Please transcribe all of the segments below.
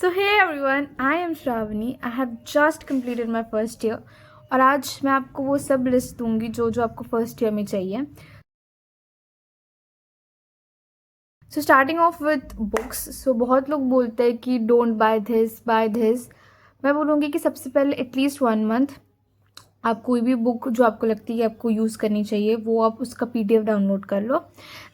So hey everyone, I am Shravani. I have just completed my first year और आज मैं आपको वो सब लिस्ट दूंगी जो जो आपको फर्स्ट ईयर में चाहिए. So starting off with books. So बहुत लोग बोलते हैं कि डोंट बाय दिस. मैं बोलूँगी कि सबसे पहले एटलीस्ट 1 मंथ आप कोई भी बुक जो आपको लगती है आपको यूज़ करनी चाहिए वो आप उसका PDF डाउनलोड कर लो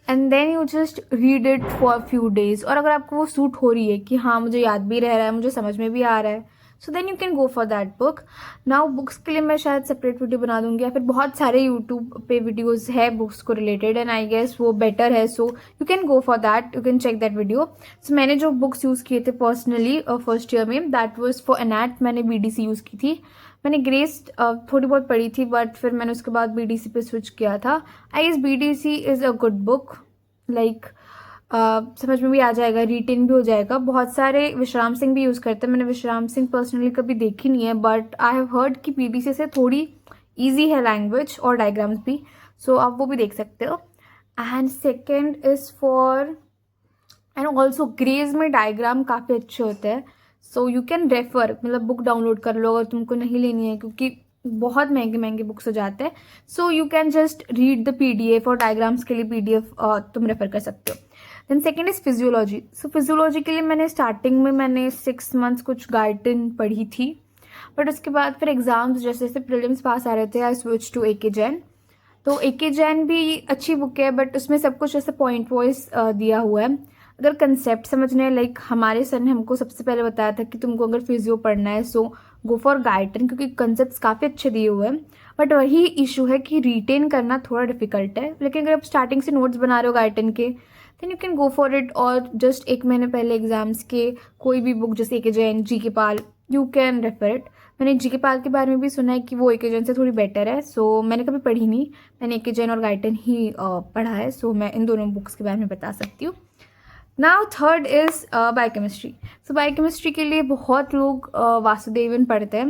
and then you just read it for few days. और अगर आपको वो सूट हो रही है कि हाँ मुझे याद भी रह रहा है, मुझे समझ में भी आ रहा है, so then you can go for that book. Now books के लिए मैं शायद सेपरेट वीडियो बना दूंगी या फिर बहुत सारे यूट्यूब पे वीडियोज़ है बुक्स को रिलेटेड एंड आई गेस वो बेटर है. So you can go for that, you can check that video. So मैंने जो बुक्स यूज़ किए थे पर्सनली फर्स्ट ईयर में दैट वॉज फॉर एनैट. मैंने BDC यूज़ की थी. मैंने ग्रेस थोड़ी बहुत पढ़ी थी बट फिर मैंने उसके बाद BDC पे स्विच किया था. I guess BDC is a good book. Like समझ में भी आ जाएगा, रिटेन भी हो जाएगा. बहुत सारे विश्राम सिंह भी यूज़ करते हैं. मैंने विश्राम सिंह पर्सनली कभी देखी नहीं है बट आई हैव हर्ड कि BDC से थोड़ी ईजी है लैंग्वेज और डायग्राम्स भी. सो आप वो भी देख सकते हो. And second is for and also Gray's में डायग्राम काफ़ी अच्छे होते हैं. सो यू कैन रेफर, मतलब बुक डाउनलोड कर लो अगर तुमको नहीं लेनी है क्योंकि बहुत महंगे महंगे बुक्स हो जाते हैं. So you can just read the PDF और डायग्राम्स के लिए PDF तुम रेफर कर सकते हो. Then second is physiology. So physiology के लिए मैंने स्टार्टिंग में मैंने 6 मंथ्स कुछ गाइडन पढ़ी थी बट उसके बाद फिर एग्जाम्स जैसे जैसे प्रीलिम्स पास आ रहे थे I switch to AK Jain. तो AK जैन भी अच्छी बुक है बट उसमें सब कुछ ऐसे पॉइंट वाइज दिया हुआ है. अगर कंसेप्ट समझने हैं, लाइक हमारे सर ने हमको सबसे पहले बताया था कि तुमको अगर फिजियो पढ़ना है सो गो फॉर गाइडन क्योंकि कंसेप्ट्स काफ़ी अच्छे दिए हुए हैं. बट वही इशू है कि रिटेन करना थोड़ा डिफिकल्ट है. लेकिन अगर आप स्टार्टिंग से नोट्स बना रहे हो गाइडन के then you can go for it. और जस्ट 1 महीने पहले एग्जाम्स के कोई भी बुक जैसे AK Jain, GK Pal, you can refer it. मैंने GK पाल के बारे में भी सुना है कि वो AK जैन से थोड़ी बेटर है. सो मैंने कभी पढ़ी नहीं, मैंने AK जैन और गाइडन ही पढ़ा है. सो मैं इन दोनों बुक्स के बारे में बता सकती हूँ. Now third is biochemistry. So biochemistry के लिए बहुत लोग वासुदेवन पढ़ते हैं.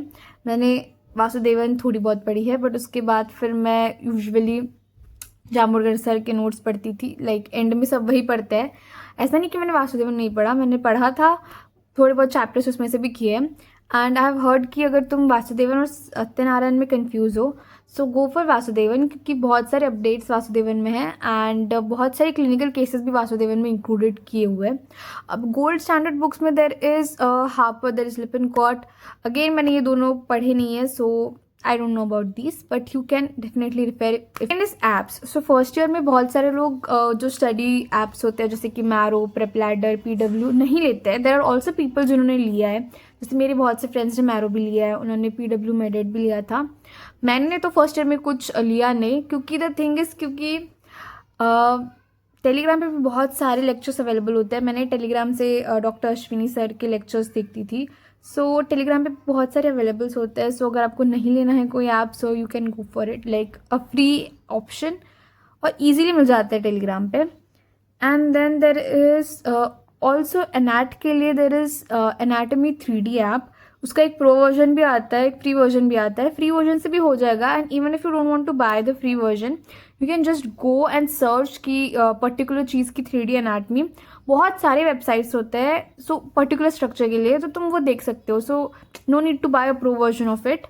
मैंने वासुदेवन थोड़ी बहुत पढ़ी है बट उसके बाद फिर मैं यूजुअली जामुर्गर सर के नोट्स पढ़ती थी. लाइक एंड में सब वही पढ़ते हैं. ऐसा नहीं कि मैंने वासुदेवन नहीं पढ़ा, मैंने पढ़ा था, थोड़े बहुत चैप्टर्स उसमें से भी किए. एंड आई हैव हर्ड कि अगर तुम वासुदेवन और सत्यनारायण में कंफ्यूज हो सो गो फॉर वासुदेवन क्योंकि बहुत सारे अपडेट्स वासुदेवन में हैं एंड बहुत सारे क्लिनिकल केसेस भी वासुदेवन में इंक्लूडेड किए हुए हैं. अब गोल्ड स्टैंडर्ड बुक्स में there is Harper, there is Lippincott. Again मैंने ये दोनों पढ़े नहीं है so I don't know about this but you can definitely refer in this apps. So first year में बहुत सारे लोग जो स्टडी एप्स होते हैं जैसे कि मैरो, प्रेपलैडर, PW नहीं लेते हैं. देर आर ऑल्सो पीपल जिन्होंने लिया है. जैसे मेरे बहुत से फ्रेंड्स ने मैरो भी लिया है, उन्होंने PW मेडेट भी लिया था. मैंने तो फर्स्ट ईयर में कुछ लिया नहीं क्योंकि द थिंग इज़ क्योंकि टेलीग्राम पे भी बहुत सारे लेक्चर्स अवेलेबल होते हैं. मैंने टेलीग्राम से डॉक्टर अश्विनी सर के लेक्चर्स देखती थी. सो टेलीग्राम पे बहुत सारे अवेलेबल्स होते हैं. सो अगर आपको नहीं लेना है कोई app so you can go for it, like a free option और ईजीली मिल जाता है टेलीग्राम पे. And then there is also anat के लिए there is anatomy 3D app. उसका एक प्रो वर्जन भी आता है, एक फ्री वर्जन भी आता है. फ्री वर्जन से भी हो जाएगा and even if you don't want to buy the free version you can just go and search की पर्टिकुलर चीज़ की 3D एनाटमी. बहुत सारे वेबसाइट्स होते हैं सो पर्टिकुलर स्ट्रक्चर के लिए तो तुम वो देख सकते हो. So no need to buy a pro version of it.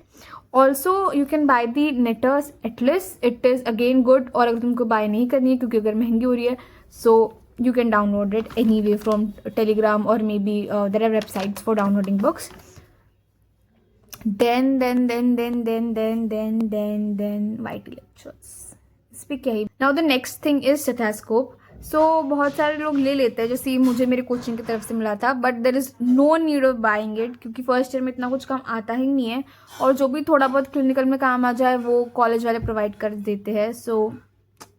Also you can buy the Netter's atlas, it is again good. और अगर तुमको बाय नहीं करनी है क्योंकि अगर महंगी हो रही है सो you can download it anyway from Telegram or maybe there are websites for downloading books. Then YT lectures. इस पे क्या है. Now the next thing is stethoscope. So बहुत सारे लोग ले लेते हैं जैसे मुझे मेरे कोचिंग की तरफ से मिला था but there is no need of buying it क्योंकि फर्स्ट ईयर में इतना कुछ काम आता ही नहीं है और जो भी थोड़ा बहुत क्लिनिकल में काम आ जाए वो कॉलेज वाले प्रोवाइड कर देते हैं. सो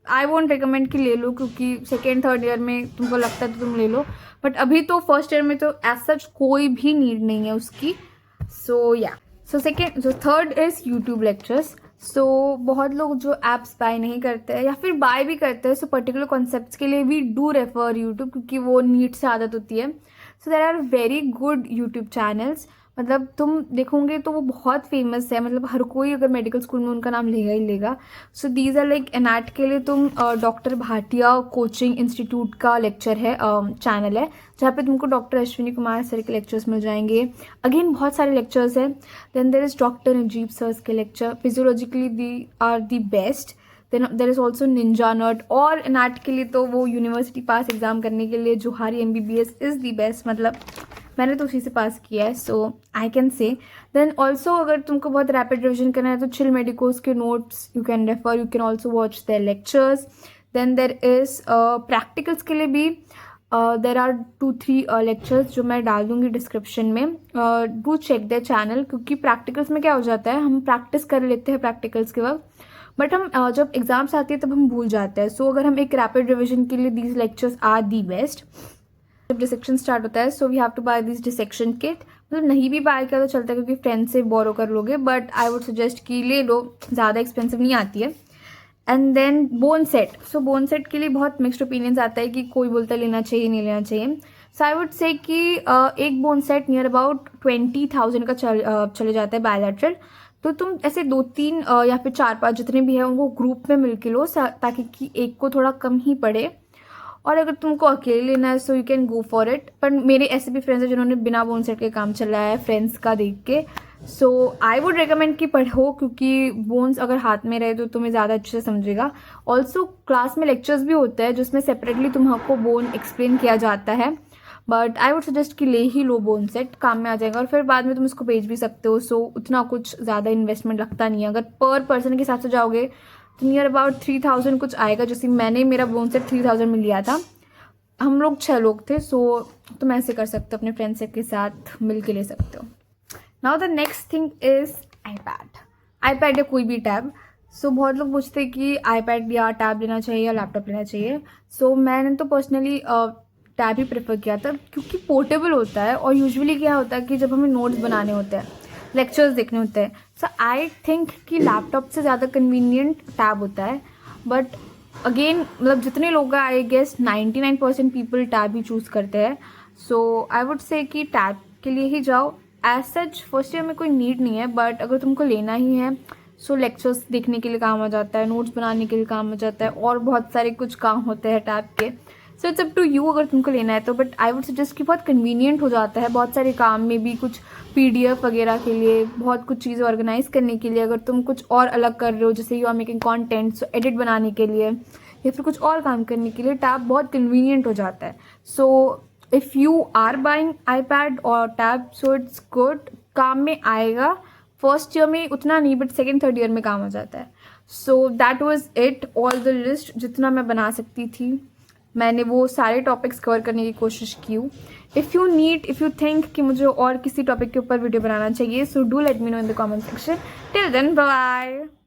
आई वोंट रिकमेंड कि ले लो क्योंकि सेकेंड थर्ड ईयर में तुमको लगता है तो तुम ले लो बट अभी तो फर्स्ट ईयर में तो एज सच कोई भी नीड नहीं है उसकी. So yeah so third is YouTube lectures. So बहुत लोग जो ऐप्स बाय नहीं करते हैं या फिर बाय भी करते हैं सो पर्टिकुलर कॉन्सेप्ट्स के लिए वी डू रेफर यूट्यूब क्योंकि वो नीट से आदत होती है. So there are very good YouTube channels. मतलब तुम देखोगे तो वो बहुत फेमस है, मतलब हर कोई अगर मेडिकल स्कूल में उनका नाम लेगा ही लेगा। So these are like anat के लिए तुम डॉक्टर भाटिया कोचिंग इंस्टीट्यूट का लेक्चर है, चैनल है, जहाँ पे तुमको डॉक्टर अश्विनी कुमार सर के लेक्चर्स मिल जाएंगे। अगेन बहुत सारे लेक्चर्स हैं। Then there is doctor Najeeb sir's के lecture, physiologically they are the best. Then there is also Ninja Nerd, और एनैट के लिए तो वो यूनिवर्सिटी पास एग्ज़ाम करने के लिए Johari MBBS is the best, मतलब मैंने तो उसी से पास किया है, so I can say. Then also अगर तुमको बहुत रैपिड रिविजन करना है तो चिल मेडिकोज के notes you can refer, you can also watch their lectures. Then there is practicals के लिए भी देर आर 2-3 लेक्चर्स जो मैं डाल दूँगी डिस्क्रिप्शन में। डू चेक द चैनल, क्योंकि प्रैक्टिकल्स में क्या हो जाता है, हम प्रैक्टिस कर लेते हैं प्रैक्टिकल्स के वक्त, बट हम जब एग्जाम्स आती है तब हम भूल जाते हैं। सो अगर हम एक रैपिड रिविजन के लिए these lectures are the best. जब डिसेक्शन स्टार्ट होता है so we have to buy this dissection kit, मतलब नहीं भी बाय किया तो चलता है क्योंकि फ्रेंड से बोरो कर लोगे, बट आई वुड सजेस्ट कि ले लो, ज़्यादा एक्सपेंसिव नहीं आती है। And then bone set, so bone set के लिए बहुत मिक्स्ड ओपिनियंस आता है कि कोई बोलता है लेना चाहिए नहीं लेना चाहिए। सो आई वुड से कि एक बोन सेट नियर अबाउट 20,000 का चले जाता है बायलैटरल। तो तुम ऐसे 2-3 या फिर 4-5 जितने भी हैं उनको ग्रुप में मिल के लो, ताकि कि एक को थोड़ा कम ही पड़े। और अगर तुमको अकेले लेना है so you can go for it. पर मेरे ऐसे भी फ्रेंड्स हैं जिन्होंने बिना बोन सेट के काम चलाया है फ्रेंड्स का देख के। सो आई वुड रिकमेंड कि पढ़ो, क्योंकि बोन्स अगर हाथ में रहे तो तुम्हें ज़्यादा अच्छे से समझेगा। ऑल्सो क्लास में लेक्चर्स भी होते हैं जिसमें सेपरेटली तुमको बोन एक्सप्लेन किया जाता है, बट आई वुड सजेस्ट कि ले ही लो बोन सेट, काम में आ जाएगा और फिर बाद में तुम इसको बेच भी सकते हो। सो उतना कुछ ज़्यादा इन्वेस्टमेंट लगता नहीं है। अगर पर पर्सन के हिसाब से जाओगे तो नियर अबाउट 3,000 कुछ आएगा, जैसे मैंने मेरा बोन सेट 3,000 में लिया था। हम लोग 6 लोग थे, सो तुम ऐसे कर सकते हो, अपने फ्रेंड्स के साथ मिल के ले सकते हो। Now the next thing is iPad या कोई भी टैब। सो बहुत लोग पूछते हैं कि आईपैड या टैब लेना चाहिए या लैपटॉप लेना चाहिए। सो मैंने तो पर्सनली टैब ही प्रेफर किया था, क्योंकि पोर्टेबल होता है और यूजुअली क्या होता है कि जब हमें नोट्स बनाने होते हैं, लेक्चर्स देखने होते हैं, सो आई थिंक कि लैपटॉप से ज़्यादा कन्वीनियंट टैब होता है। बट अगेन मतलब जितने लोग हैं आई गेस 99% पीपल टैब ही चूज़ करते हैं। सो आई वुड से कि टैब के लिए ही जाओ। एज सच फर्स्ट ईयर में कोई नीड नहीं है, बट अगर तुमको लेना ही है सो लेक्चर्स देखने के लिए काम आ जाता है, नोट्स बनाने के लिए काम आ जाता है, और बहुत सारे कुछ काम होते हैं टैब के। So it's up to you अगर तुमको लेना है तो, बट आई वुड सजेस्ट कि बहुत कन्वीनियंट हो जाता है बहुत सारे काम में भी, कुछ PDF वगैरह के लिए, बहुत कुछ चीज़ें ऑर्गेनाइज करने के लिए। अगर तुम कुछ और अलग कर रहे हो, जैसे you are making contents edit बनाने के लिए या फिर कुछ और काम करने के लिए, टैब बहुत कन्वीनियंट हो जाता है। So if you are buying iPad और टैब सो इट्स गुड, काम में आएगा। फर्स्ट ईयर में उतना नहीं, बट सेकेंड थर्ड ईयर में काम आ जाता है। So that was it, all the list जितना मैं बना सकती थी मैंने वो सारे टॉपिक्स कवर करने की कोशिश की हूँ। इफ़ यू थिंक कि मुझे और किसी टॉपिक के ऊपर वीडियो बनाना चाहिए, so do let me know in the comment section. Till then bye.